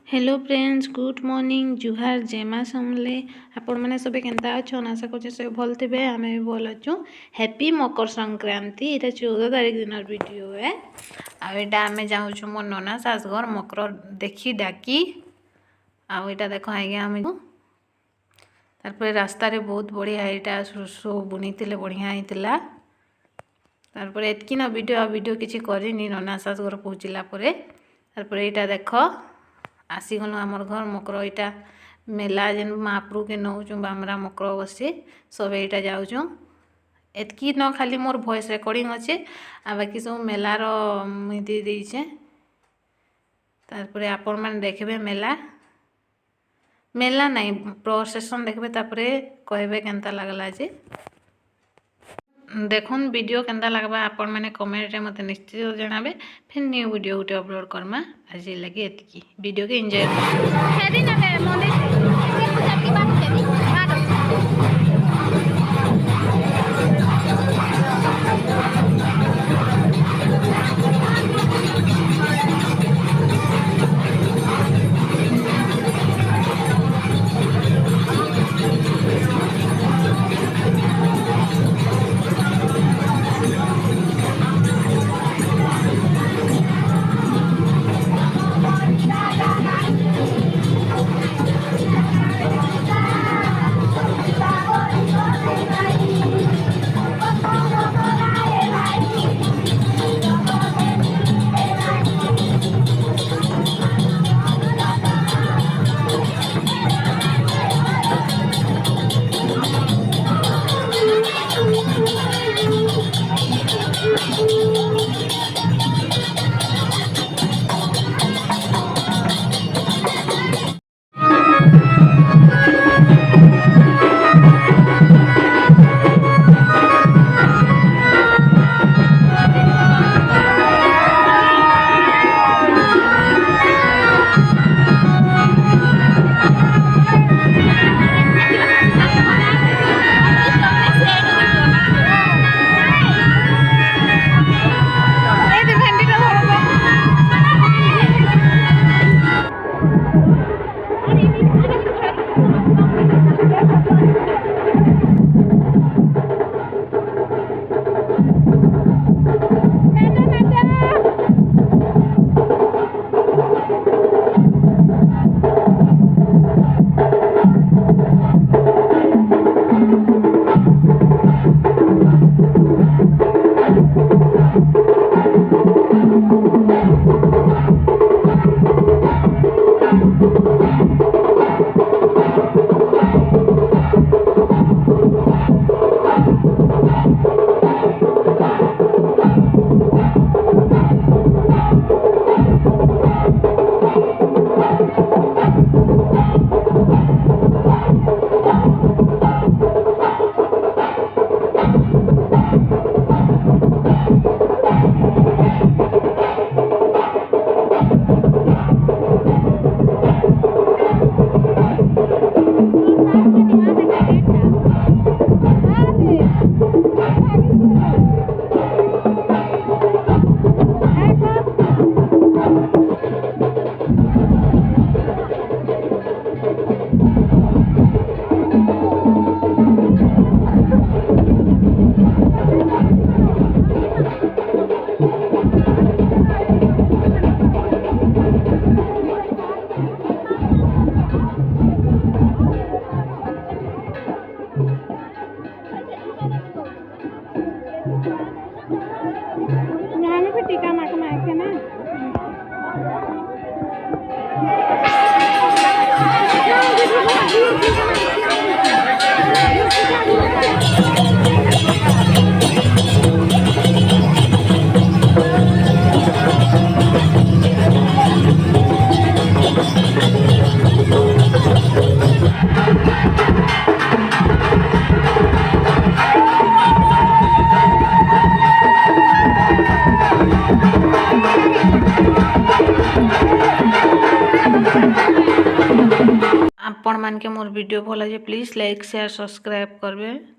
Hello friends, good morning, जुहार, जेमा समले। आपण मैंने सबे केनता अच्छन? आशा कर सब भल थे। आम भी भल अच्छु। हैप्पी मकर संक्रांति। यहाँ 14 तारीख दिन वीडियो है। आईटा आम जाऊँ मो नना शाशुघर मकर देखी डाकी। आईटा देख आज्ञा आम तार रास्तार बहुत बढ़िया यहाँ सब बुनी बढ़िया होता। तार एतकी ना वीडियो किसी करनी नना शाशुघर पहुँचला यहाँ देख आसीगलु आमर घर मकर यहाँ मेला जेन महाप्रभु के नौचु बामरा मकर बसे सब यहाँ जाऊँ। एतकी न खाली मोर वॉइस रिकॉर्डिंग अच्छे आ बाकी सब मेलार मुई दे देछे। तारपरे आपण मैंने देखबे मेला मेला नहीं प्रोसेसन देखबे तापरे कहबे केनता लागला जे। देखुन वीडियो केनता लगवा आपण मैंने कमेंट रे मते निश्चित जणाबे। फिर न्यू वीडियो गुटे अपलोड करमा। आज लगे एतकी वीडियो के एंजॉय टीका माक माक ना आपण मान के मोर वीडियो भल लगे प्लीज लाइक शेयर सब्सक्राइब करबे।